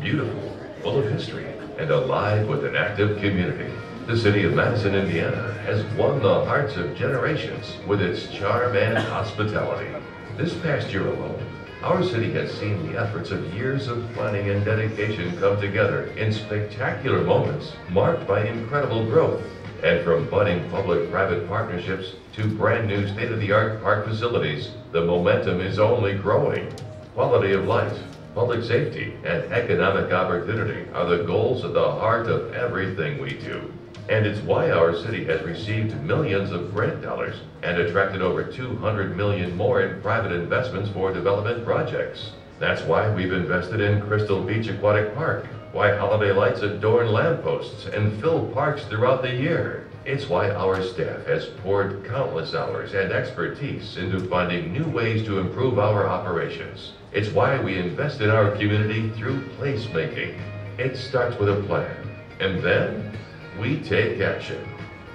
Beautiful, full of history, and alive with an active community. The city of Madison, Indiana has won the hearts of generations with its charm and hospitality. This past year alone, our city has seen the efforts of years of planning and dedication come together in spectacular moments marked by incredible growth. And from budding public-private partnerships to brand new state-of-the-art park facilities, the momentum is only growing. Quality of life, public safety, and economic opportunity are the goals at the heart of everything we do. And it's why our city has received millions of grant dollars and attracted over $200 million more in private investments for development projects. That's why we've invested in Crystal Beach Aquatic Park, why holiday lights adorn lampposts and fill parks throughout the year. It's why our staff has poured countless hours and expertise into finding new ways to improve our operations. It's why we invest in our community through placemaking. It starts with a plan, and then we take action.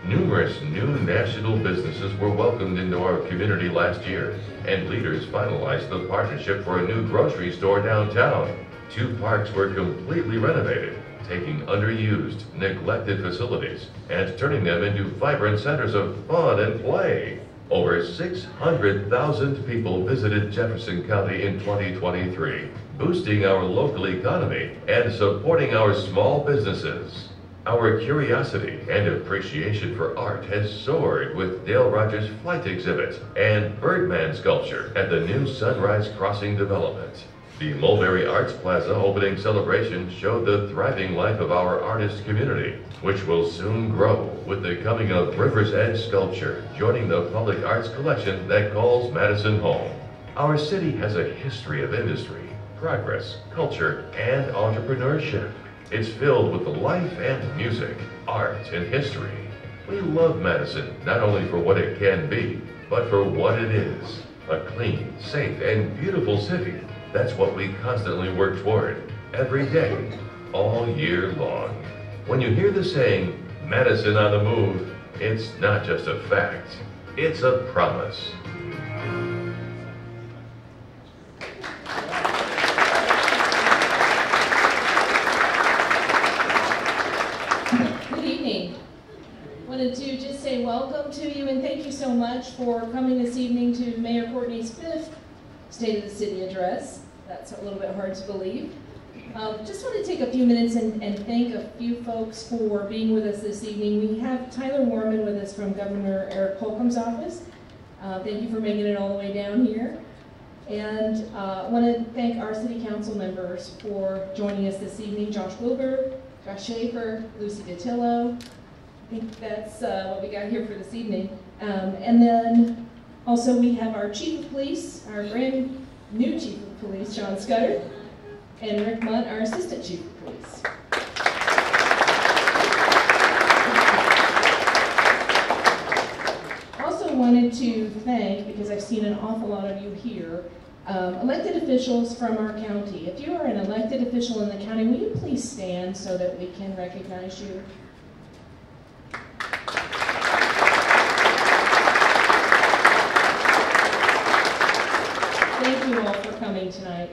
Numerous new national businesses were welcomed into our community last year, and leaders finalized the partnership for a new grocery store downtown. 2 parks were completely renovated, taking underused, neglected facilities and turning them into vibrant centers of fun and play. Over 600,000 people visited Jefferson County in 2023, boosting our local economy and supporting our small businesses. Our curiosity and appreciation for art has soared with Dale Rogers' flight exhibit and Birdman sculpture at the new Sunrise Crossing development. The Mulberry Arts Plaza opening celebration showed the thriving life of our artist community, which will soon grow with the coming of River's Edge Sculpture, joining the public arts collection that calls Madison home. Our city has a history of industry, progress, culture, and entrepreneurship. It's filled with life and music, art and history. We love Madison not only for what it can be, but for what it is. A clean, safe, and beautiful city. That's what we constantly work toward, every day, all year long. When you hear the saying, Madison on the move, it's not just a fact, it's a promise. Good evening. Wanted to just say welcome to you and thank you so much for coming this evening to Mayor Courtney's 5th State of the City address. That's a little bit hard to believe. Just want to take a few minutes and thank a few folks for being with us this evening. We have Tyler Warman with us from Governor Eric Holcomb's office. Thank you for making it all the way down here. And I want to thank our city council members for joining us this evening. Josh Wilbur, Josh Schaefer, Lucy Datillo. I think that's what we got here for this evening. And then also we have our Chief of Police, our brand new Chief of Police, John Scudder, and Rick Munt, our Assistant Chief of Police. Also wanted to thank, because I've seen an awful lot of you here, elected officials from our county. If you are an elected official in the county, will you please stand so that we can recognize you? Thank you all for coming tonight.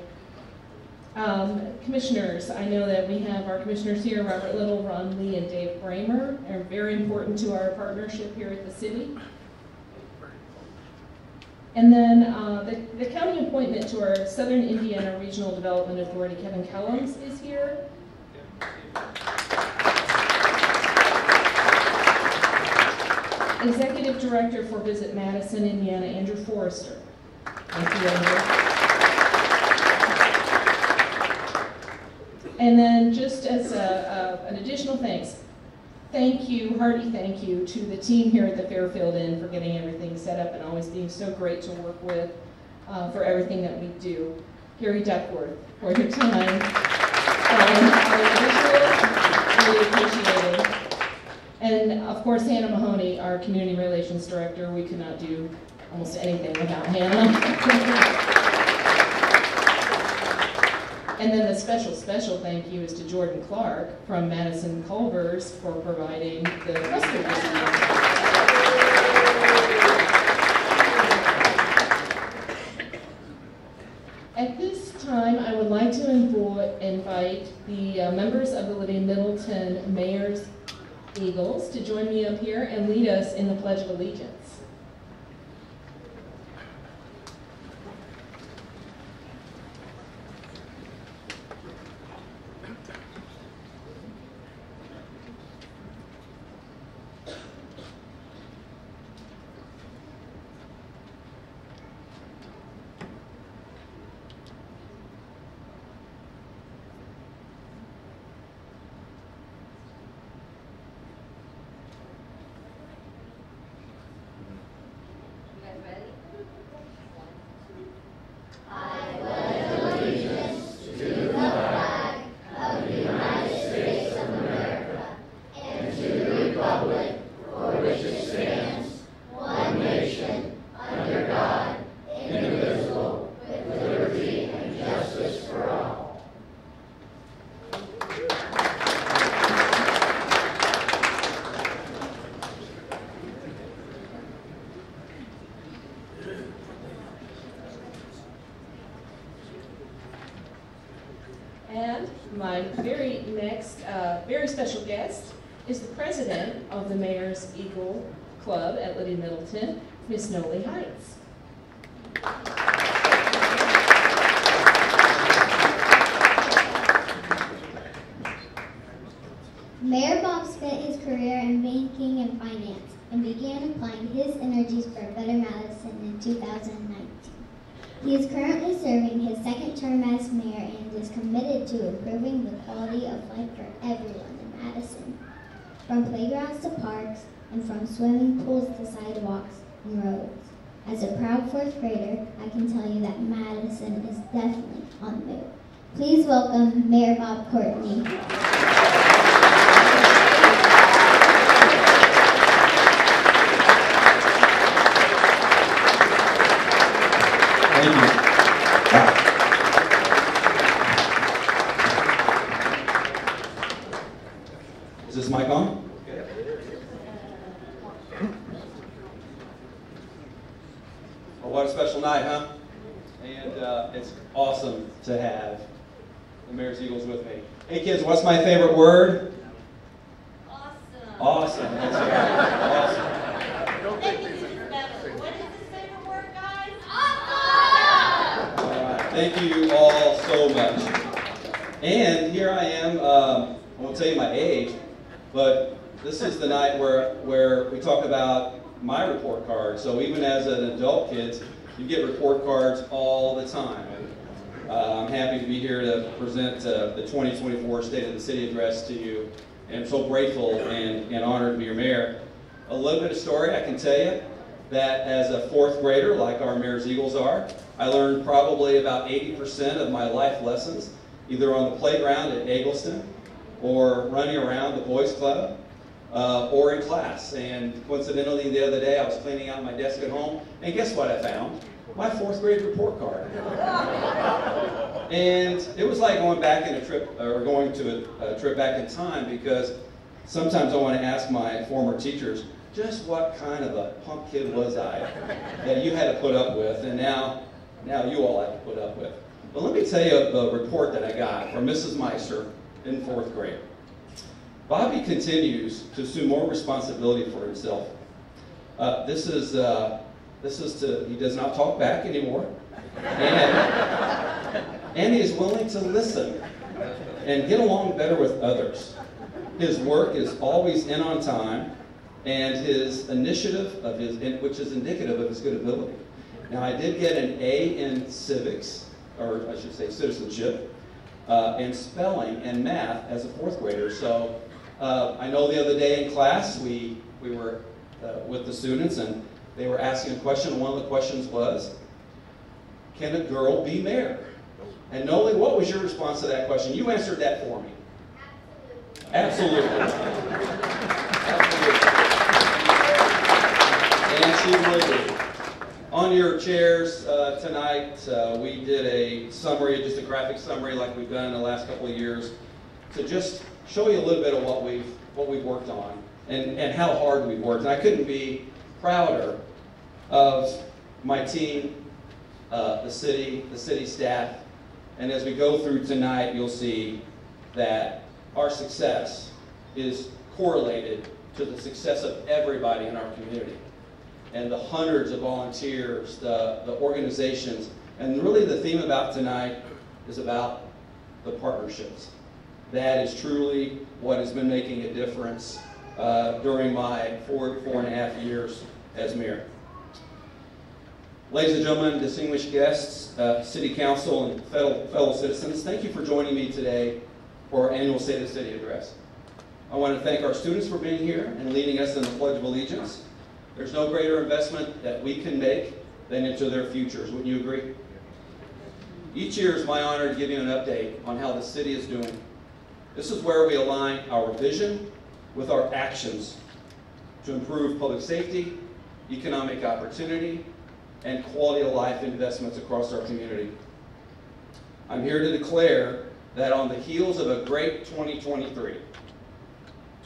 Commissioners, I know that we have our commissioners here, Robert Little, Ron Lee, and Dave Bramer. They're very important to our partnership here at the city. And then the county appointment to our Southern Indiana Regional Development Authority, Kevin Kellums, is here. Executive Director for Visit Madison, Indiana, Andrew Forrester. Thank you, Andrew. And then just as an additional thanks, hearty thank you to the team here at the Fairfield Inn for getting everything set up and always being so great to work with for everything that we do. Gary Duckworth, for your time. Really appreciate it. And of course, Hannah Mahoney, our Community Relations Director. We could not do almost anything without Hannah. And then the special thank you is to Jordan Clark from Madison Culvers for providing the custard. At this time, I would like to members of the Lydia Middleton Mayor's Eagles to join me up here and lead us in the Pledge of Allegiance. And my very next, very special guest is the president of the Mayor's Eagle Club at Lydia Middleton, Miss Noli Heights. Mayor Bob spent his career in banking and finance and began applying his energies for a better Madison in 2019. He is currently serving his second term as mayor and is committed to improving the quality of life for everyone in Madison, from playgrounds to parks and from swimming pools to sidewalks and roads. As a proud fourth grader, I can tell you that Madison is definitely on the move. Please welcome Mayor Bob Courtney. Thank you. Is this mic on? Well, what a special night, huh? And it's awesome to have the Mayor's Eagles with me. Hey kids, what's my favorite word? Awesome. Awesome. That's right. Awesome. Thank you all so much. And here I am, I won't tell you my age, but this is the night where we talk about my report card. So even as an adult, kids, you get report cards all the time. And, I'm happy to be here to present the 2024 State of the City Address to you. And I'm so grateful and honored to be your mayor. A little bit of story I can tell you that as a fourth grader, like our Mayor's Eagles are, I learned probably about 80% of my life lessons, either on the playground at Eggleston, or running around the boys club, or in class. And coincidentally, the other day, I was cleaning out my desk at home, and guess what I found? My fourth grade report card. And it was like going back in a trip, or going to a trip back in time, because sometimes I want to ask my former teachers, just what kind of a punk kid was I that you had to put up with, and now you all have to put up with. But let me tell you the report that I got from Mrs. Meister in fourth grade. Bobby continues to assume more responsibility for himself. He does not talk back anymore, and he is willing to listen and get along better with others. His work is always in on time, and his initiative which is indicative of his good ability. Now, I did get an A in civics, or I should say citizenship, and spelling and math as a fourth grader. So I know the other day in class we were with the students, and they were asking a question. One of the questions was, can a girl be mayor? And Noli, what was your response to that question? You answered that for me. Absolutely. Absolutely. And she will be. On your chairs tonight, we did a summary, just a graphic summary like we've done in the last couple of years, to just show you a little bit of what we've worked on and how hard we've worked. And I couldn't be prouder of my team, the city staff. And as we go through tonight, you'll see that our success is correlated to the success of everybody in our community. And the hundreds of volunteers, the organizations, and really the theme about tonight is about the partnerships. That is truly what has been making a difference during my 4.5 years as mayor. Ladies and gentlemen, distinguished guests, City Council, and fellow citizens, thank you for joining me today for our annual State of the City address. I want to thank our students for being here and leading us in the Pledge of Allegiance. There's no greater investment that we can make than into their futures. Wouldn't you agree? Each year is my honor to give you an update on how the city is doing. This is where we align our vision with our actions to improve public safety, economic opportunity, and quality of life investments across our community. I'm here to declare that on the heels of a great 2023,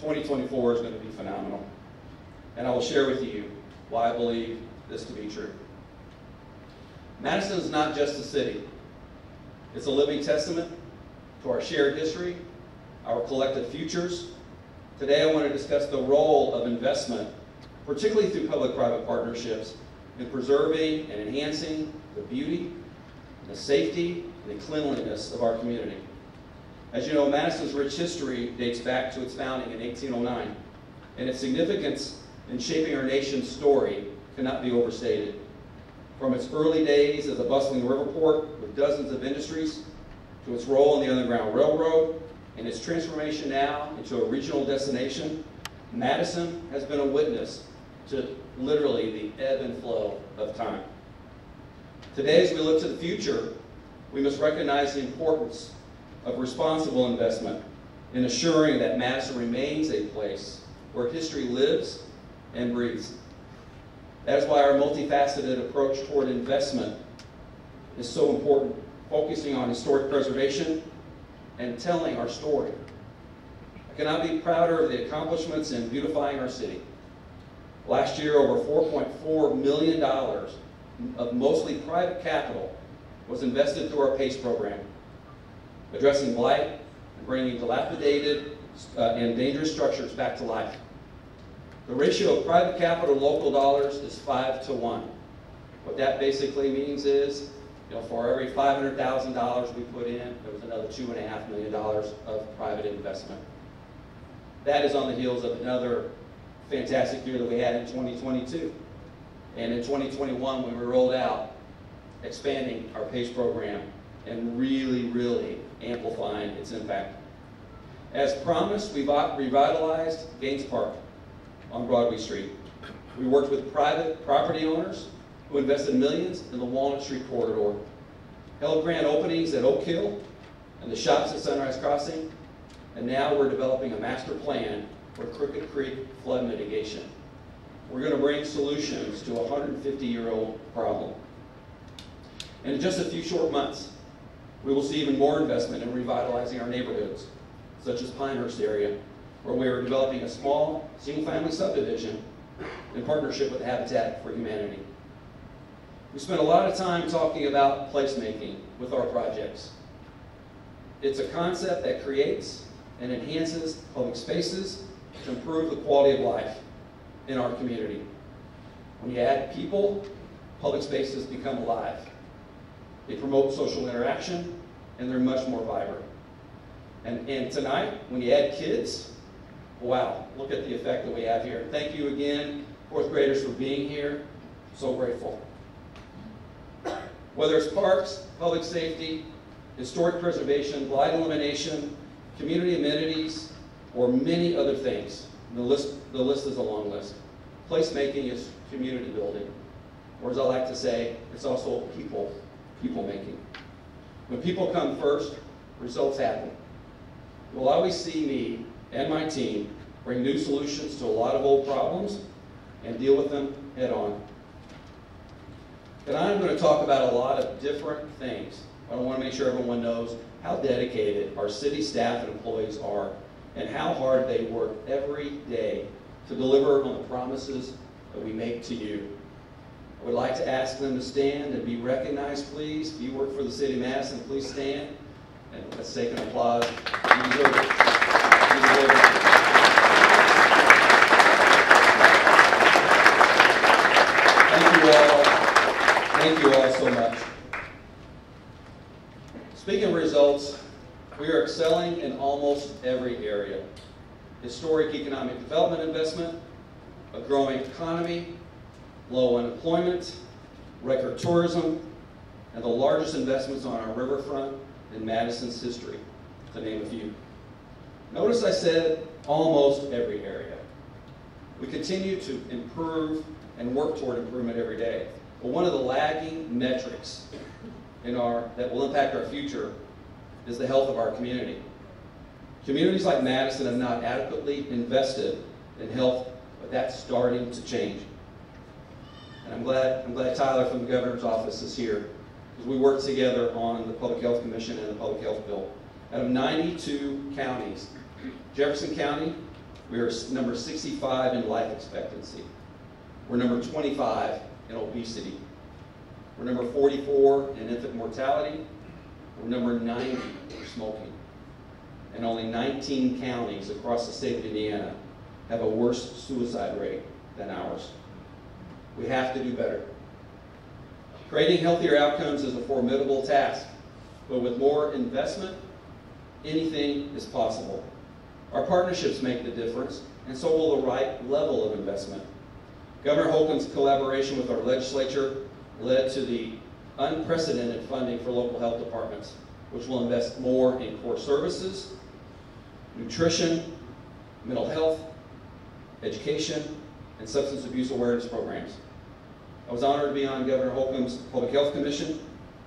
2024 is going to be phenomenal. And I will share with you why I believe this to be true. Madison is not just a city. It's a living testament to our shared history, our collective futures. Today I want to discuss the role of investment, particularly through public-private partnerships, in preserving and enhancing the beauty, the safety, and the cleanliness of our community. As you know, Madison's rich history dates back to its founding in 1809, and its significance in shaping our nation's story cannot be overstated. From its early days as a bustling river port with dozens of industries, to its role in the Underground Railroad, and its transformation now into a regional destination, Madison has been a witness to literally the ebb and flow of time. Today, as we look to the future, we must recognize the importance of responsible investment in assuring that Madison remains a place where history lives and breathes. That is why our multifaceted approach toward investment is so important, focusing on historic preservation and telling our story. I cannot be prouder of the accomplishments in beautifying our city. Last year, over $4.4 million of mostly private capital was invested through our PACE program, addressing blight and bringing dilapidated and dangerous structures back to life. The ratio of private capital to local dollars is 5 to 1. What that basically means is, for every $500,000 we put in, there was another $2.5 million of private investment. That is on the heels of another fantastic year that we had in 2022. And in 2021, when we rolled out, expanding our PACE program and really amplifying its impact. As promised, we revitalized Gaines Park on Broadway Street. We worked with private property owners who invested millions in the Walnut Street corridor, held grand openings at Oak Hill and the shops at Sunrise Crossing, and now we're developing a master plan for Crooked Creek flood mitigation. We're going to bring solutions to a 150-year-old problem. And in just a few short months, we will see even more investment in revitalizing our neighborhoods, such as Pinehurst area, where we are developing a small single-family subdivision in partnership with Habitat for Humanity. We spent a lot of time talking about placemaking with our projects. It's a concept that creates and enhances public spaces to improve the quality of life in our community. When you add people, public spaces become alive. They promote social interaction, and they're much more vibrant. And tonight, when you add kids, wow, look at the effect that we have here. Thank you again, fourth graders, for being here. So grateful. Whether it's parks, public safety, historic preservation, blight elimination, community amenities, or many other things, the list is a long list. Placemaking is community building. Or as I like to say, it's also people making. When people come first, results happen. You'll always see me and my team bring new solutions to a lot of old problems and deal with them head on. But I'm going to talk about a lot of different things. I want to make sure everyone knows how dedicated our city staff and employees are and how hard they work every day to deliver on the promises that we make to you. I would like to ask them to stand and be recognized, please. If you work for the city of Madison, please stand. And let's take an applause. You deserve it. Thank you all so much. Speaking of results, we are excelling in almost every area. Historic economic development investment, a growing economy, low unemployment, record tourism, and the largest investments on our riverfront in Madison's history, to name a few. Notice I said almost every area. We continue to improve and work toward improvement every day. But one of the lagging metrics that will impact our future is the health of our community. Communities like Madison have not adequately invested in health, but that's starting to change. And I'm glad Tyler from the governor's office is here, because we work together on the Public Health Commission and the Public Health Bill. Out of 92 counties, Jefferson County, we are number 65 in life expectancy. We're number 25 in obesity. We're number 44 in infant mortality. We're number 90 for smoking. And only 19 counties across the state of Indiana have a worse suicide rate than ours. We have to do better. Creating healthier outcomes is a formidable task, but with more investment, anything is possible. Our partnerships make the difference, and so will the right level of investment. Governor Holcomb's collaboration with our legislature led to the unprecedented funding for local health departments, which will invest more in core services, nutrition, mental health, education, and substance abuse awareness programs. I was honored to be on Governor Holcomb's Public Health Commission.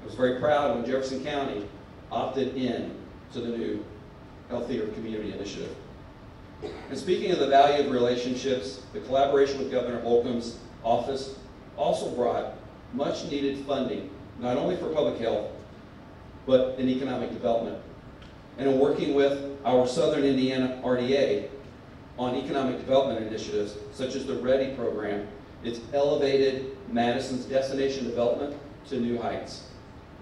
I was very proud when Jefferson County opted in to the new Healthier Community Initiative. And speaking of the value of relationships, the collaboration with Governor Holcomb's office also brought much needed funding, not only for public health, but in economic development. And in working with our Southern Indiana RDA on economic development initiatives, such as the READY program, it's elevated Madison's destination development to new heights.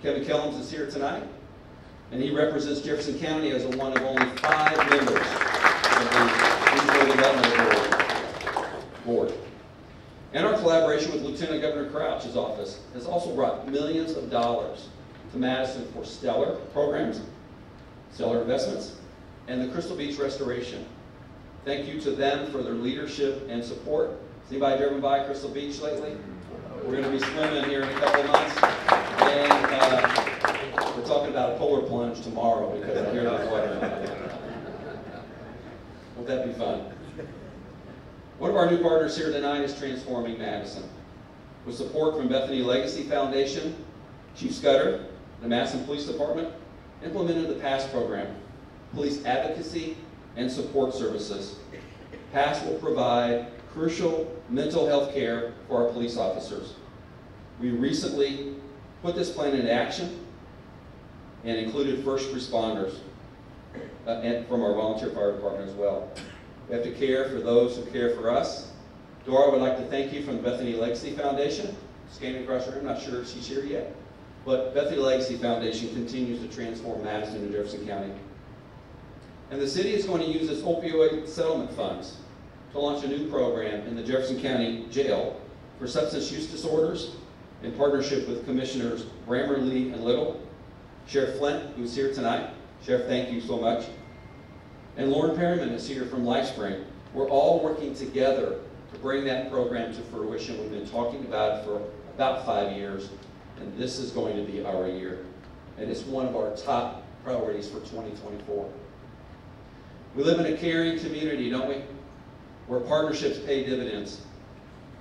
Kevin Kellums is here tonight, and he represents Jefferson County as one of only 5 members of the Regional Development Board. And our collaboration with Lieutenant Governor Crouch's office has also brought millions of dollars to Madison for stellar programs, stellar investments, and the Crystal Beach restoration. Thank you to them for their leadership and support. Has anybody driven by Crystal Beach lately? We're going to be swimming here in a couple of months, and we're talking about a polar plunge tomorrow because I hear there's weather. Won't that be fun? One of our new partners here tonight is Transforming Madison. With support from Bethany Legacy Foundation, Chief Scudder, the Madison Police Department implemented the PASS program, Police Advocacy and Support Services. PASS will provide crucial mental health care for our police officers. We recently put this plan into action and included first responders and from our volunteer fire department as well. We have to care for those who care for us. Dora would like to thank you from the Bethany Legacy Foundation. Scanning across the room, not sure if she's here yet. But Bethany Legacy Foundation continues to transform Madison and Jefferson County. And the city is going to use its opioid settlement funds to launch a new program in the Jefferson County Jail for substance use disorders in partnership with Commissioners Brammer, Lee, and Little. Sheriff Flint, who's here tonight. Sheriff, thank you so much. And Lauren Perryman is here from LifeSpring. We're all working together to bring that program to fruition. We've been talking about it for about 5 years, and this is going to be our year. And it's one of our top priorities for 2024. We live in a caring community, don't we? Where partnerships pay dividends.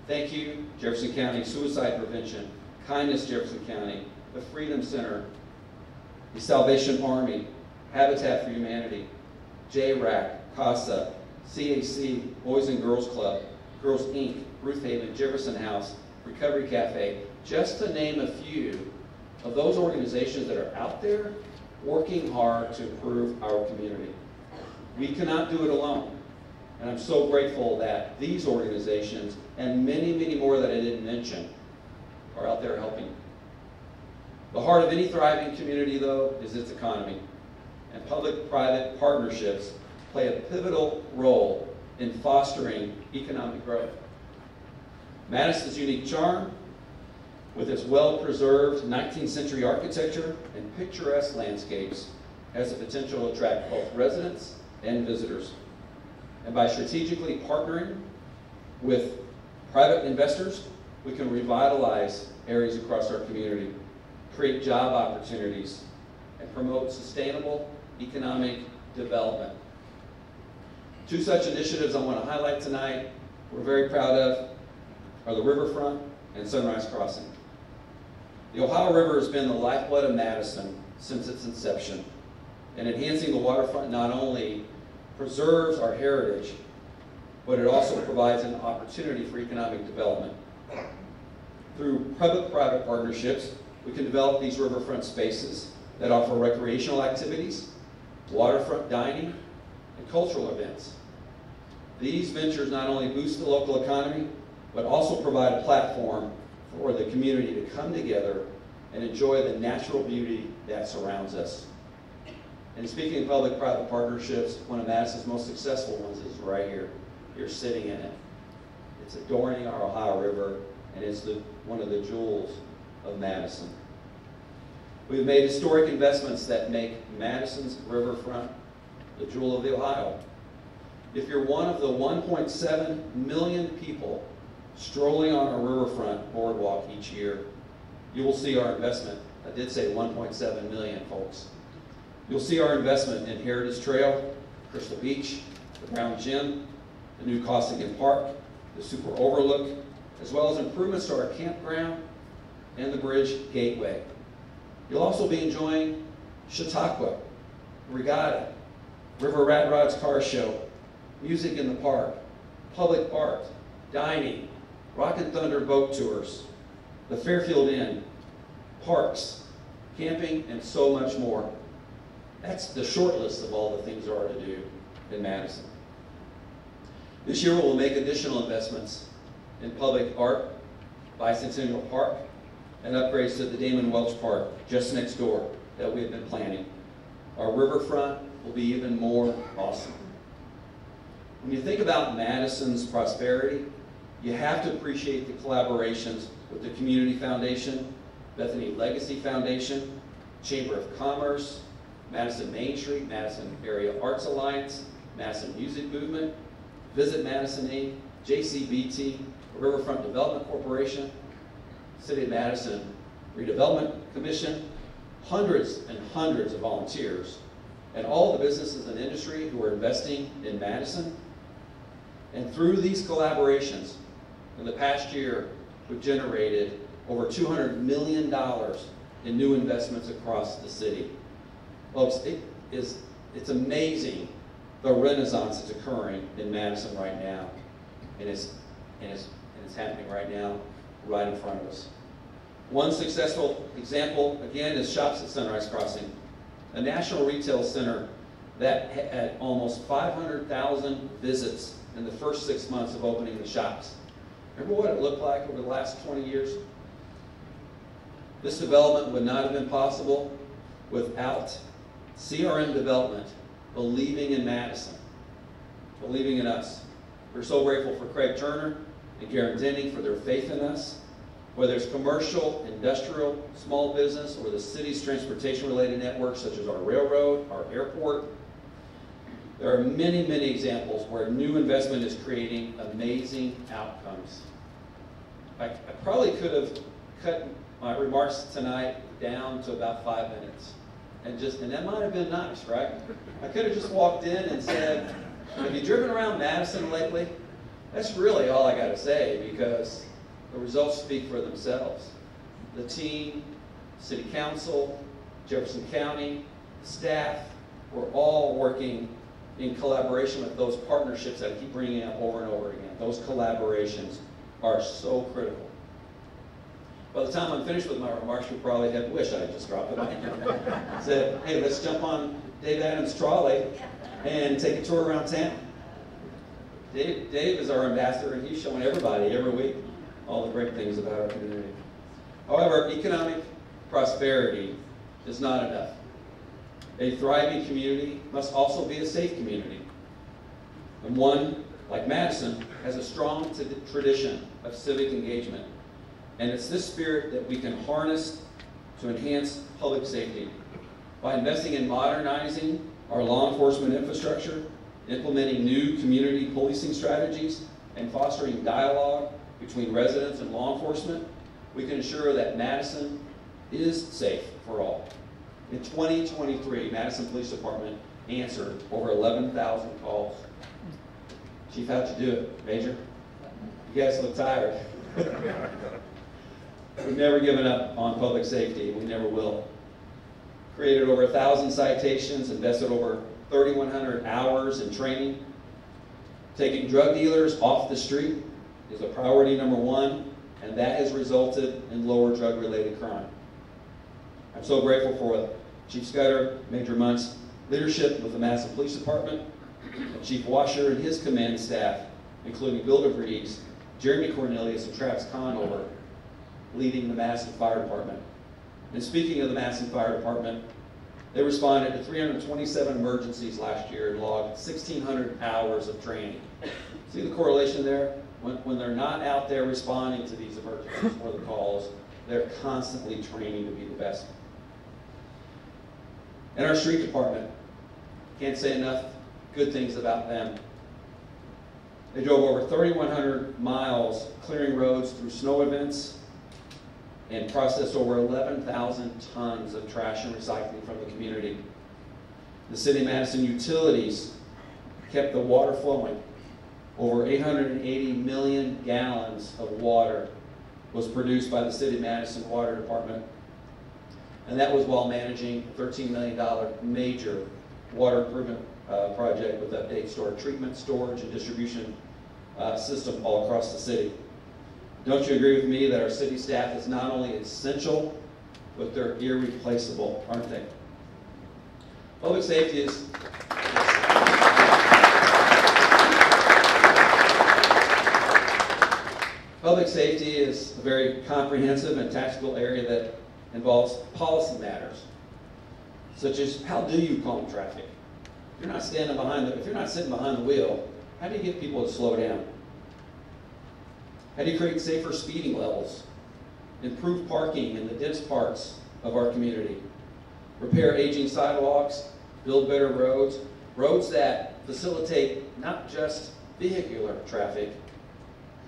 Thank you, Jefferson County Suicide Prevention, Kindness Jefferson County, the Freedom Center, the Salvation Army, Habitat for Humanity, JRAC, CASA, CAC, Boys and Girls Club, Girls Inc., Ruth Haven, Jefferson House, Recovery Cafe, just to name a few of those organizations that are out there working hard to improve our community. We cannot do it alone. And I'm so grateful that these organizations and many, many more that I didn't mention are out there helping. The heart of any thriving community, though, is its economy. And public-private partnerships play a pivotal role in fostering economic growth. Madison's unique charm, with its well-preserved 19th century architecture and picturesque landscapes, has the potential to attract both residents and visitors. And by strategically partnering with private investors, we can revitalize areas across our community, create job opportunities, and promote sustainable economic development. Two such initiatives I want to highlight tonight, we're very proud of, are the Riverfront and Sunrise Crossing. The Ohio River has been the lifeblood of Madison since its inception, and enhancing the waterfront not only preserves our heritage, but it also provides an opportunity for economic development. Through public-private partnerships, we can develop these riverfront spaces that offer recreational activities, waterfront dining, and cultural events. These ventures not only boost the local economy, but also provide a platform for the community to come together and enjoy the natural beauty that surrounds us. And speaking of public-private partnerships, one of Madison's most successful ones is right here. You're sitting in it. It's adorning our Ohio River, and it's one of the jewels of Madison. We've made historic investments that make Madison's riverfront the jewel of the Ohio. If you're one of the 1.7 million people strolling on our riverfront boardwalk each year, you will see our investment. I did say 1.7 million, folks. You'll see our investment in Heritage Trail, Crystal Beach, the Brown Gym, the new Costigan Park, the Super Overlook, as well as improvements to our campground and the Bridge Gateway. You'll also be enjoying Chautauqua, Regatta, River Rat Rod's Car Show, music in the park, public art, dining, Rock and Thunder boat tours, the Fairfield Inn, parks, camping, and so much more. That's the short list of all the things there are to do in Madison. This year we'll make additional investments in public art, Bicentennial Park, and upgrades to the Damon Welch Park just next door that we've been planning. Our riverfront will be even more awesome. When you think about Madison's prosperity, you have to appreciate the collaborations with the Community Foundation, Bethany Legacy Foundation, Chamber of Commerce, Madison Main Street, Madison Area Arts Alliance, Madison Music Movement, Visit Madison Inc., JCBT, Riverfront Development Corporation, City of Madison Redevelopment Commission, hundreds and hundreds of volunteers, and all the businesses and industry who are investing in Madison. And through these collaborations, in the past year, we've generated over $200 million in new investments across the city. Folks, it's amazing the renaissance that's occurring in Madison right now, and it's happening right now, right in front of us. One successful example, again, is Shops at Sunrise Crossing, a national retail center that had almost 500,000 visits in the first 6 months of opening the shops. Remember what it looked like over the last 20 years? This development would not have been possible without CRM Development believing in Madison, believing in us. We're so grateful for Craig Turner and Garen Denning for their faith in us. Whether it's commercial, industrial, small business, or the city's transportation-related networks such as our railroad, our airport, there are many, many examples where new investment is creating amazing outcomes. I probably could have cut my remarks tonight down to about 5 minutes. And that might have been nice, right? I could have just walked in and said, have you driven around Madison lately? That's really all I got to say, because the results speak for themselves. The team, City Council, Jefferson County, staff, we're all working in collaboration with those partnerships that I keep bringing up over and over again. Those collaborations are so critical. By the time I'm finished with my remarks, you'll probably have wished I had just dropped it on you. Said, hey, let's jump on Dave Adams' trolley and take a tour around town. Dave is our ambassador, and he's showing everybody every week all the great things about our community. However, economic prosperity is not enough. A thriving community must also be a safe community. And one, like Madison, has a strong tradition of civic engagement. And it's this spirit that we can harness to enhance public safety by investing in modernizing our law enforcement infrastructure, implementing new community policing strategies, and fostering dialogue between residents and law enforcement. We can ensure that Madison is safe for all. In 2023, Madison Police Department answered over 11,000 calls. Chief, how'd you do it, Major? You guys look tired. We've never given up on public safety. We never will. Created over 1,000 citations, invested over 3,100 hours in training. Taking drug dealers off the street is a priority number one, and that has resulted in lower drug-related crime. I'm so grateful for Chief Scudder, Major Munt's leadership with the Madison Police Department, and Chief Washer and his command staff, including Bill DeVries, Jeremy Cornelius, and Travis Conover, leading the Madison Fire Department. And speaking of the Madison Fire Department, they responded to 327 emergencies last year and logged 1,600 hours of training. See the correlation there? When they're not out there responding to these emergencies or the calls, they're constantly training to be the best. And our street department, can't say enough good things about them. They drove over 3,100 miles clearing roads through snow events and processed over 11,000 tons of trash and recycling from the community. The City of Madison utilities kept the water flowing. Over 880 million gallons of water was produced by the City of Madison Water Department, and that was while managing a $13 million major water improvement project with update storage treatment, storage, and distribution system all across the city. Don't you agree with me that our city staff is not only essential, but they're irreplaceable, aren't they? Public safety is... Public safety is a very comprehensive and tactical area that involves policy matters, such as how do you calm traffic? If you're not sitting behind the wheel, how do you get people to slow down? How do you create safer speeding levels? Improve parking in the dense parts of our community. Repair aging sidewalks, build better roads, roads that facilitate not just vehicular traffic,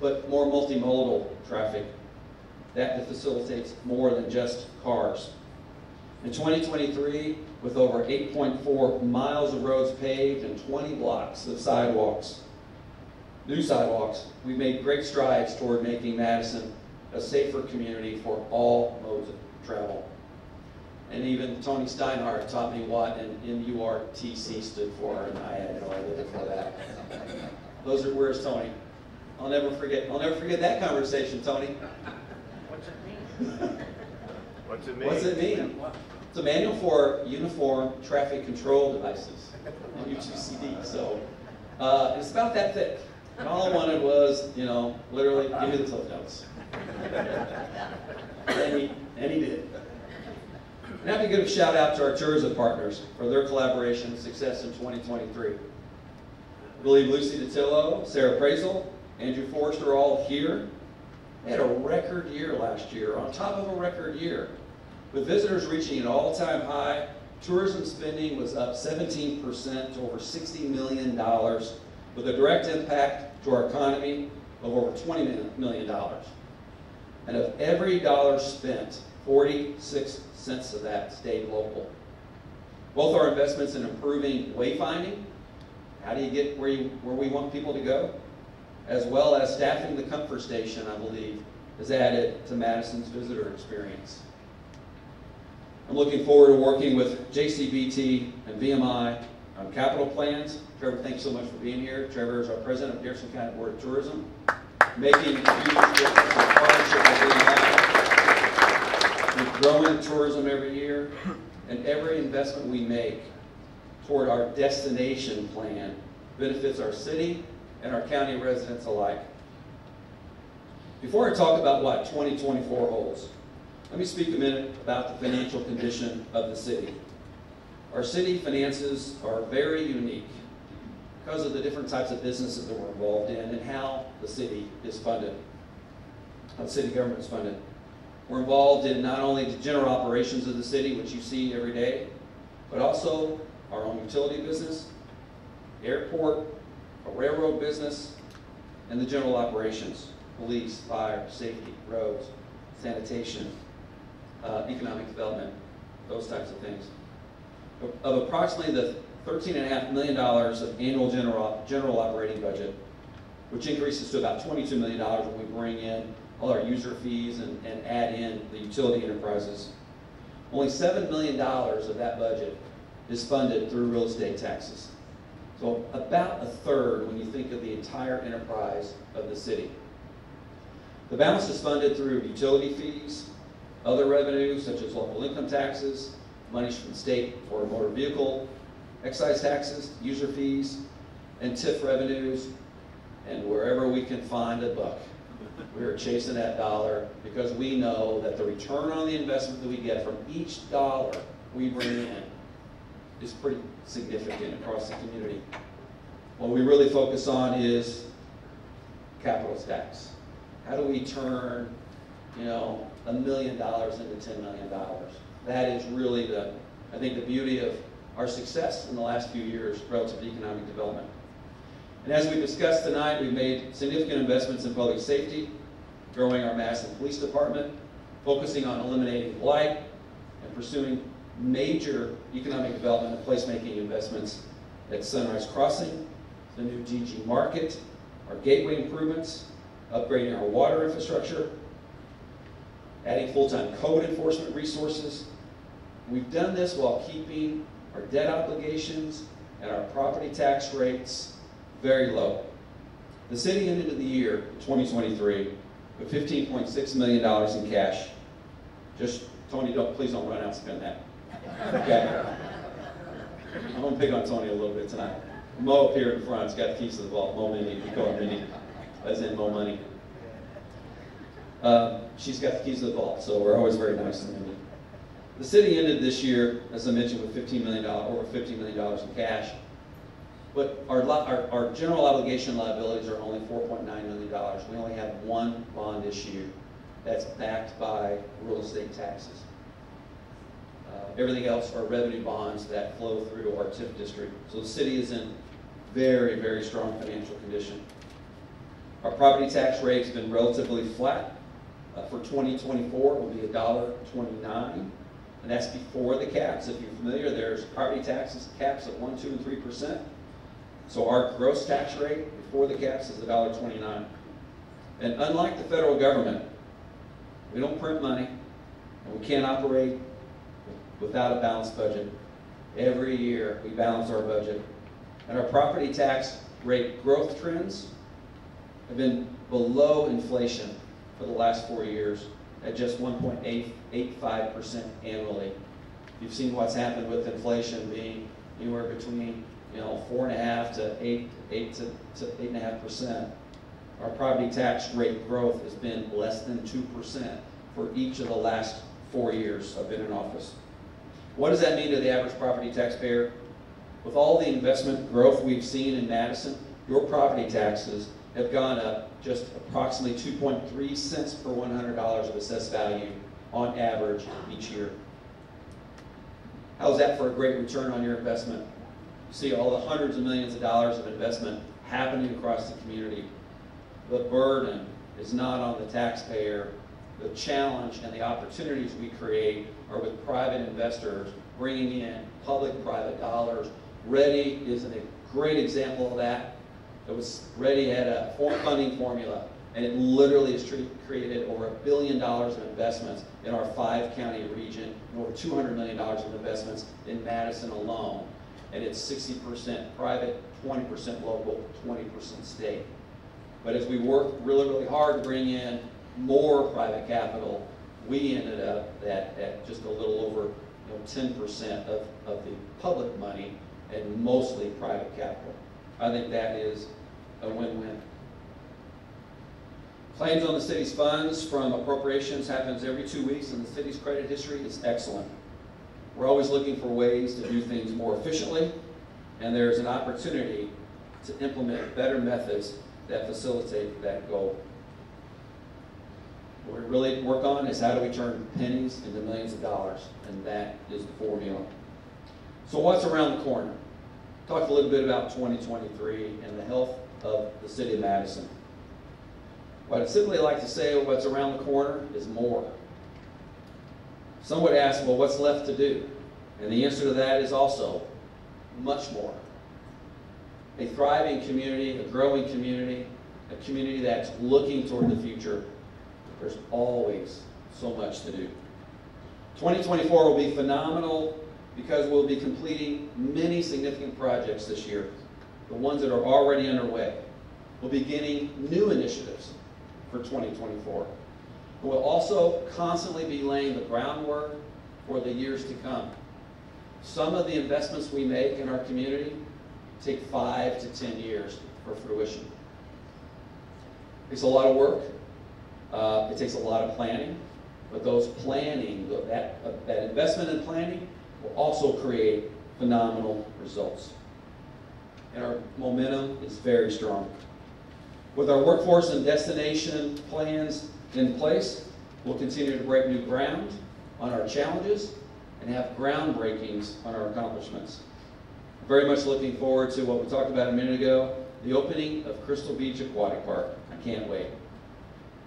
but more multimodal traffic that facilitates more than just cars. In 2023, with over 8.4 miles of roads paved and 20 blocks of sidewalks, new sidewalks, we've made great strides toward making Madison a safer community for all modes of travel. And even Tony Steinhardt taught me what an MURTC stood for, and I had no idea for that. Where's Tony? I'll never forget that conversation, Tony. What's it mean? What's it mean? It's a manual for uniform traffic control devices, MUTCD. So it's about that thick. And all I wanted was, literally, give me the Cliff Notes. and he did. And I'd be give a shout out to our tourism partners for their collaboration and success in 2023. I believe Lucy DeTillo, Sarah Praisel, Andrew Forrester are all here. They had a record year last year, on top of a record year. With visitors reaching an all-time high, tourism spending was up 17% to over $60 million, with a direct impact to our economy of over $20 million. And of every dollar spent, 46 cents of that stayed local. Both our investments in improving wayfinding, how do you get where we want people to go, as well as staffing the comfort station, I believe, has added to Madison's visitor experience. I'm looking forward to working with JCBT and VMI on capital plans. Trevor, thanks so much for being here. Trevor is our president of Jefferson County Board of Tourism, making a huge difference in partnership with VMI. We're growing tourism every year, and every investment we make toward our destination plan benefits our city and our county residents alike. Before I talk about what 2024 holds, let me speak a minute about the financial condition of the city. Our city finances are very unique. because of the different types of businesses that we're involved in and how the city is funded, how the city government is funded. We're involved in not only the general operations of the city, which you see every day, but also our own utility business, airport, a railroad business, and the general operations, police, fire, safety, roads, sanitation, economic development, those types of things. Of approximately the $13.5 million of annual general operating budget, which increases to about $22 million when we bring in all our user fees and add in the utility enterprises. Only $7 million of that budget is funded through real estate taxes. So about a third when you think of the entire enterprise of the city. The balance is funded through utility fees, other revenues such as local income taxes, monies from the state for motor vehicle, excise taxes, user fees, and TIF revenues, and wherever we can find a buck. We are chasing that dollar because we know that the return on the investment that we get from each dollar we bring in is pretty significant across the community. What we really focus on is capital tax. How do we turn, $1 million into $10 million? That is really I think the beauty of our success in the last few years relative to economic development. And as we discussed tonight, we've made significant investments in public safety, growing our Madison Police Department, focusing on eliminating blight, and pursuing major economic development and placemaking investments at Sunrise Crossing, the new GG Market, our gateway improvements, upgrading our water infrastructure, adding full-time code enforcement resources. We've done this while keeping our debt obligations and our property tax rates very low. The city ended the year 2023 with $15.6 million in cash. Just, Tony, please don't run out and spend that. Okay? I'm going to pick on Tony a little bit tonight. Mo up here in front has got the keys to the vault. Mo Minnie, we call her Minnie, as in Mo Money. She's got the keys to the vault, so we're always very nice to Minnie. The city ended this year, as I mentioned, with over $15 million in cash. But our general obligation liabilities are only $4.9 million. We only have one bond issue that's backed by real estate taxes. Everything else are revenue bonds that flow through our TIF district. So the city is in very, very strong financial condition. Our property tax rate has been relatively flat. For 2024, it will be $1.29, and that's before the caps. If you're familiar, there's property taxes caps at 1%, 2%, and 3%. So our gross tax rate before the caps is $1.29. And unlike the federal government, we don't print money, and we can't operate without a balanced budget. Every year, we balance our budget. And our property tax rate growth trends have been below inflation for the last 4 years at just 1.85% annually. You've seen what's happened with inflation being anywhere between 4.5% to 8.5%. Our property tax rate growth has been less than 2% for each of the last 4 years I've been in office. What does that mean to the average property taxpayer? With all the investment growth we've seen in Madison, your property taxes have gone up just approximately 2.3 cents per $100 of assessed value on average each year. How's that for a great return on your investment? You see all the hundreds of millions of dollars of investment happening across the community. The burden is not on the taxpayer. The challenge and the opportunities we create are with private investors bringing in public-private dollars. Ready is a great example of that. Ready had a funding formula, and it literally has created over $1 billion of investments in our 5-county region, and over $200 million of investments in Madison alone. And it's 60% private, 20% local, 20% state. But as we worked really, really hard to bring in more private capital, we ended up at just a little over 10% of the public money and mostly private capital. I think that is a win-win. Claims on the city's funds from appropriations happens every 2 weeks, and the city's credit history is excellent. We're always looking for ways to do things more efficiently, and there's an opportunity to implement better methods that facilitate that goal. What we really work on is how do we turn pennies into millions of dollars, and that is the formula. So what's around the corner? Talked a little bit about 2023 and the health of the city of Madison. What I'd simply like to say, what's around the corner is more. Some would ask, well, what's left to do? And the answer to that is also much more. A thriving community, a growing community, a community that's looking toward the future. There's always so much to do. 2024 will be phenomenal because we'll be completing many significant projects this year, the ones that are already underway. We'll be beginning new initiatives for 2024. We'll also constantly be laying the groundwork for the years to come. Some of the investments we make in our community take 5 to 10 years for fruition. It takes a lot of work. It takes a lot of planning. But those planning, that investment in planning will also create phenomenal results. And our momentum is very strong. With our workforce and destination plans in place, we'll continue to break new ground on our challenges and have groundbreakings on our accomplishments. Very much looking forward to what we talked about a minute ago, the opening of Crystal Beach Aquatic Park. I can't wait.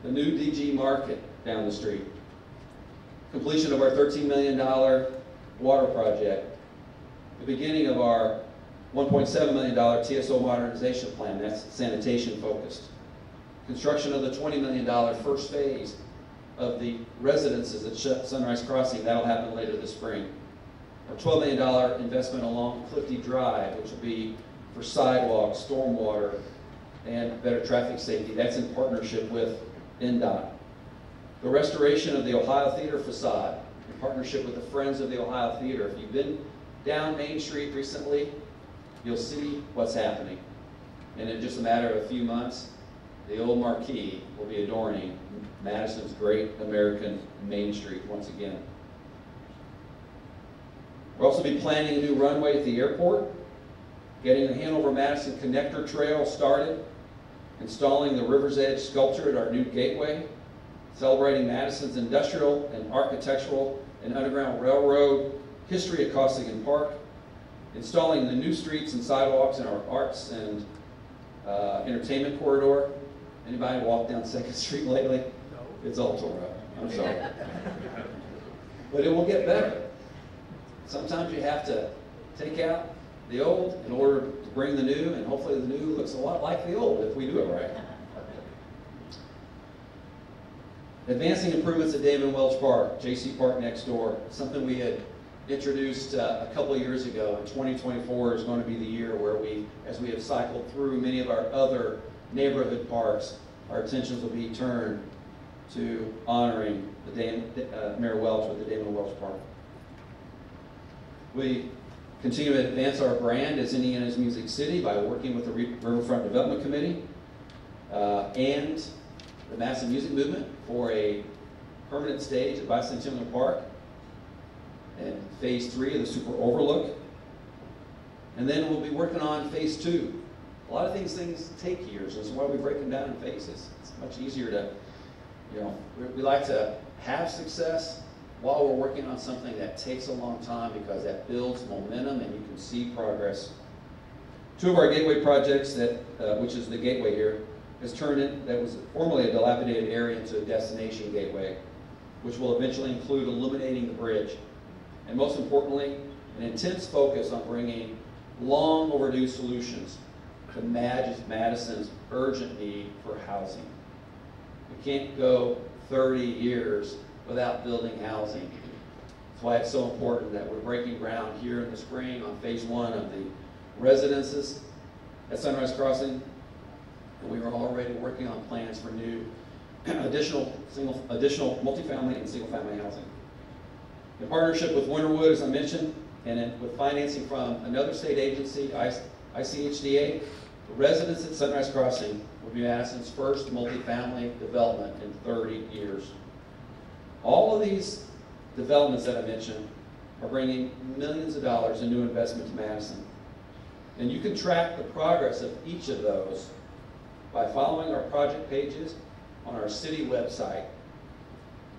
The new DG Market down the street. Completion of our $13 million water project. The beginning of our $1.7 million TSO modernization plan, that's sanitation focused. Construction of the $20 million first phase of the residences at Sunrise Crossing, that'll happen later this spring. Our $12 million investment along Clifty Drive, which will be for sidewalks, stormwater, and better traffic safety. That's in partnership with NDOT. The restoration of the Ohio Theater facade in partnership with the Friends of the Ohio Theater. If you've been down Main Street recently, you'll see what's happening. And in just a matter of a few months, the old marquee will be adorning Madison's great American Main Street once again. We'll also be planning a new runway at the airport, getting the Hanover-Madison Connector Trail started, installing the River's Edge sculpture at our new gateway, celebrating Madison's industrial and architectural and Underground Railroad history at Costigan Park, installing the new streets and sidewalks in our arts and entertainment corridor. Anybody walk down 2nd Street lately? No. It's all tore up. I'm sorry. But it will get better. Sometimes you have to take out the old in order to bring the new, and hopefully the new looks a lot like the old if we do it right. Advancing improvements at Damon Welch Park, JC Park next door, something we had introduced a couple of years ago. And 2024 is going to be the year where as we have cycled through many of our other neighborhood parks, our attentions will be turned to honoring Mayor Welch with the Damon Welch Park. We continue to advance our brand as Indiana's Music City by working with the Riverfront Development Committee and the Madison Music Movement for a permanent stage at Bicentennial Park and Phase 3 of the Super Overlook. And then we'll be working on Phase 2. A lot of things take years, and that's why we break them down in phases. It's much easier to, we like to have success while we're working on something that takes a long time because that builds momentum and you can see progress. 2 of our gateway projects, which is the gateway here, that was formerly a dilapidated area into a destination gateway, which will eventually include illuminating the bridge. And most importantly, an intense focus on bringing long overdue solutions to Madison's urgent need for housing. We can't go 30 years without building housing. That's why it's so important that we're breaking ground here in the spring on Phase 1 of the residences at Sunrise Crossing. And we are already working on plans for new additional multifamily and single-family housing. In partnership with Winterwood, as I mentioned, and with financing from another state agency, ICHDA, the residents at Sunrise Crossing will be Madison's first multifamily development in 30 years. All of these developments that I mentioned are bringing millions of dollars in new investment to Madison. And you can track the progress of each of those by following our project pages on our city website.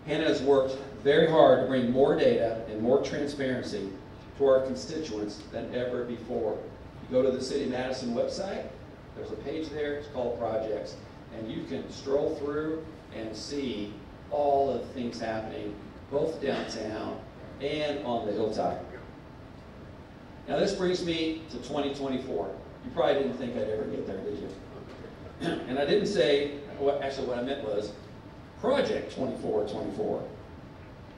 Hannah has worked very hard to bring more data and more transparency to our constituents than ever before. You go to the City of Madison website, there's a page there, it's called Projects, and you can stroll through and see all of the things happening, both downtown and on the hilltop. Now this brings me to 2024. You probably didn't think I'd ever get there, did you? And I didn't say, actually what I meant was Project 2424.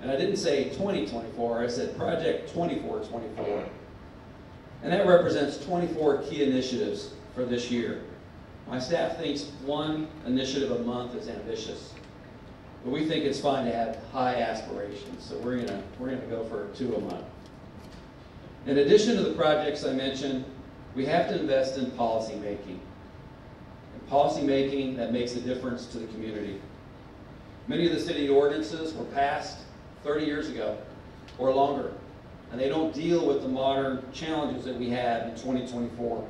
And I didn't say 2024, I said Project 2424. And that represents 24 key initiatives for this year. My staff thinks one initiative a month is ambitious, but we think it's fine to have high aspirations, so we're gonna go for 2 a month. In addition to the projects I mentioned, we have to invest in policy making. And policy making that makes a difference to the community. Many of the city ordinances were passed 30 years ago or longer, and they don't deal with the modern challenges that we have in 2024.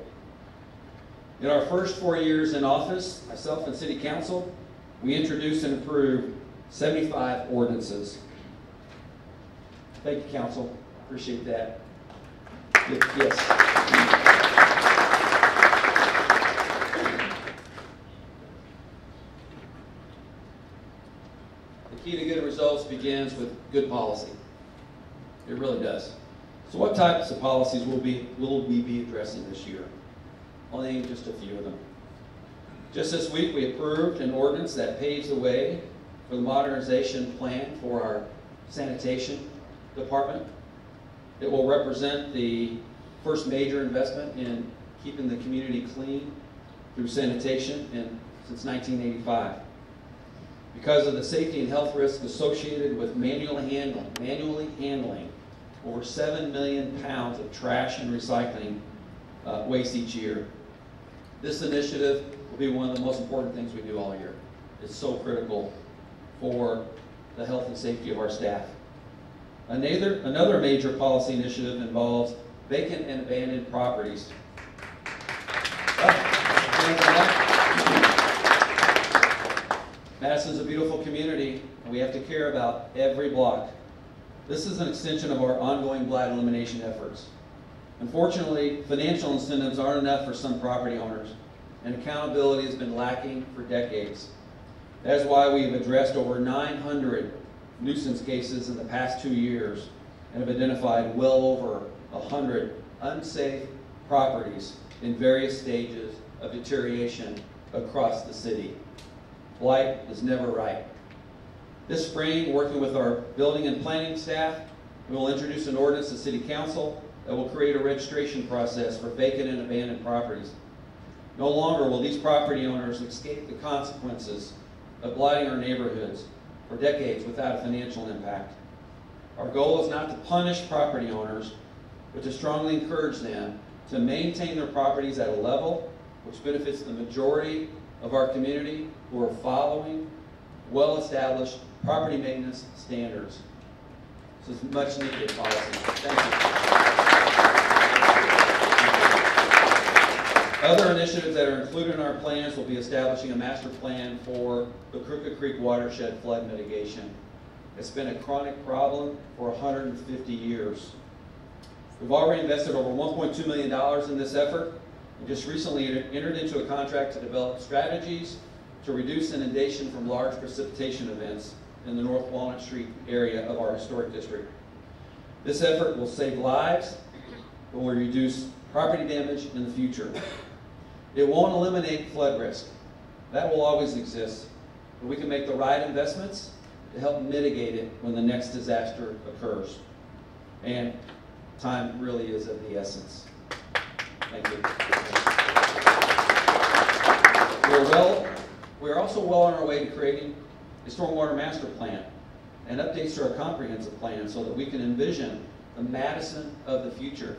In our first 4 years in office, myself and City Council, we introduced and approved 75 ordinances. Thank you, Council. Appreciate that. Yes. The key to good results begins with good policy. It really does. So what types of policies will we be addressing this year? I'll name just a few of them. Just this week, we approved an ordinance that paves the way for the modernization plan for our sanitation department. It will represent the first major investment in keeping the community clean through sanitation since 1985. Because of the safety and health risks associated with manually handling over 7 million pounds of trash and recycling waste each year. This initiative will be one of the most important things we do all year. It's so critical for the health and safety of our staff. Another major policy initiative involves vacant and abandoned properties. Madison's a beautiful community, and we have to care about every block. This is an extension of our ongoing blight elimination efforts. Unfortunately, financial incentives aren't enough for some property owners, and accountability has been lacking for decades. That is why we've addressed over 900 nuisance cases in the past 2 years and have identified well over 100 unsafe properties in various stages of deterioration across the city. Blight is never right. This spring, working with our building and planning staff, we will introduce an ordinance to City Council that will create a registration process for vacant and abandoned properties. No longer will these property owners escape the consequences of blighting our neighborhoods for decades without a financial impact. Our goal is not to punish property owners, but to strongly encourage them to maintain their properties at a level which benefits the majority of our community who are following well-established property maintenance standards. This is much needed policy. Thank you. Other initiatives that are included in our plans will be establishing a master plan for the Crooked Creek watershed flood mitigation. It's been a chronic problem for 150 years. We've already invested over $1.2 million in this effort and just recently entered into a contract to develop strategies to reduce inundation from large precipitation events in the North Walnut Street area of our historic district. This effort will save lives, but will reduce property damage in the future. It won't eliminate flood risk. That will always exist, but we can make the right investments to help mitigate it when the next disaster occurs. And time really is of the essence. Thank you. We're also well on our way to creating a stormwater master plan and updates to our comprehensive plan so that we can envision the Madison of the future.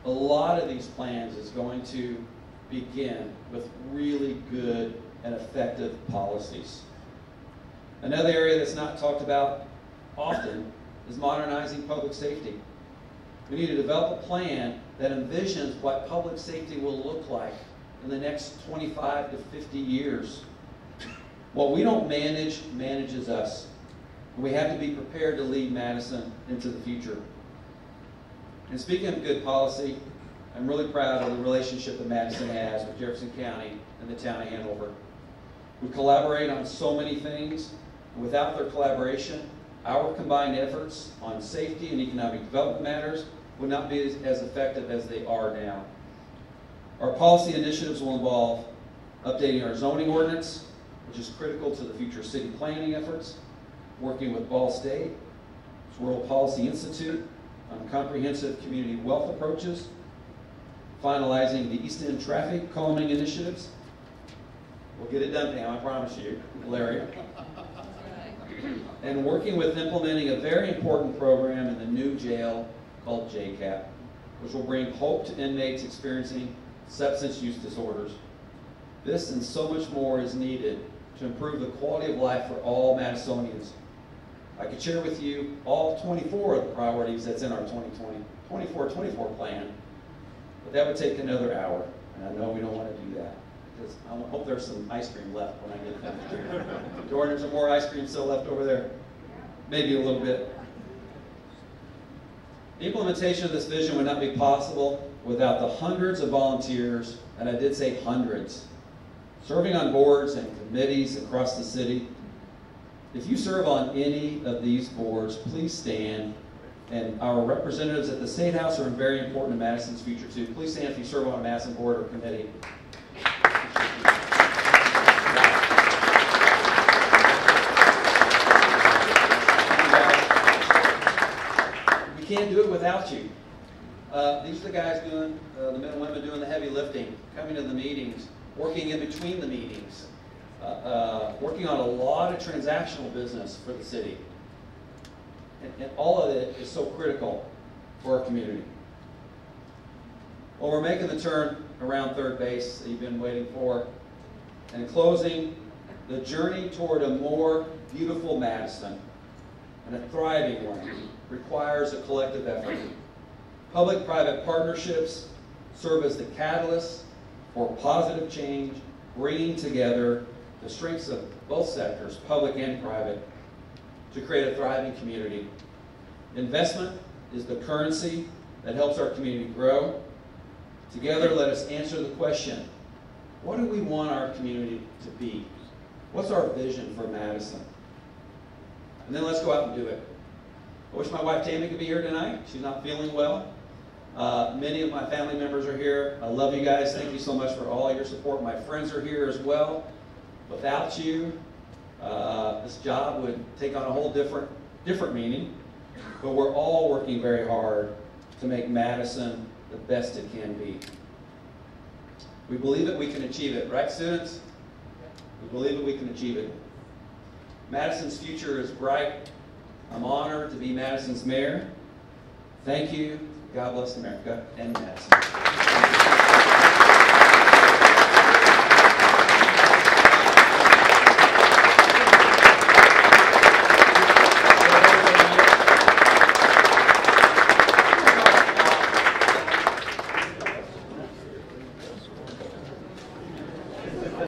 A lot of these plans is going to begin with really good and effective policies. Another area that's not talked about often is modernizing public safety. We need to develop a plan that envisions what public safety will look like in the next 25 to 50 years. What we don't manage manages us. And we have to be prepared to lead Madison into the future. And speaking of good policy, I'm really proud of the relationship that Madison has with Jefferson County and the town of Hanover. We collaborate on so many things, and without their collaboration, our combined efforts on safety and economic development matters would not be as effective as they are now. Our policy initiatives will involve updating our zoning ordinance, which is critical to the future city planning efforts, working with Ball State, Rural Policy Institute on comprehensive community wealth approaches, finalizing the East End traffic calming initiatives. We'll get it done, Pam, I promise you, Larry. And working with implementing a very important program in the new jail called JCAP, which will bring hope to inmates experiencing substance use disorders. This and so much more is needed to improve the quality of life for all Madisonians. I could share with you all 24 of the priorities that's in our 2020-24 plan, but that would take another hour, and I know we don't want to do that, because I hope there's some ice cream left when I get finished here. Jordan, is there more ice cream still left over there? Maybe a little bit. The implementation of this vision would not be possible without the hundreds of volunteers, and I did say hundreds, serving on boards and committees across the city. If you serve on any of these boards, please stand. And our representatives at the State House are very important to Madison's future too. Please stand if you serve on a Madison board or committee. We can't do it without you. These are the guys doing, the men and women doing the heavy lifting, coming to the meetings, working in between the meetings, working on a lot of transactional business for the city. And all of it is so critical for our community. Well, we're making the turn around third base that you've been waiting for. And in closing, the journey toward a more beautiful Madison and a thriving one requires a collective effort. Public-private partnerships serve as the catalyst for positive change, bringing together the strengths of both sectors, public and private, to create a thriving community. Investment is the currency that helps our community grow. Together, let us answer the question, what do we want our community to be? What's our vision for Madison? And then let's go out and do it. I wish my wife Tammy could be here tonight. She's not feeling well. Many of my family members are here. I love you guys. Thank you so much for all your support. My friends are here as well. Without you, this job would take on a whole different meaning. But we're all working very hard to make Madison the best it can be. We believe that we can achieve it, right, students? We believe that we can achieve it. Madison's future is bright. I'm honored to be Madison's mayor. Thank you. God bless America and Madison.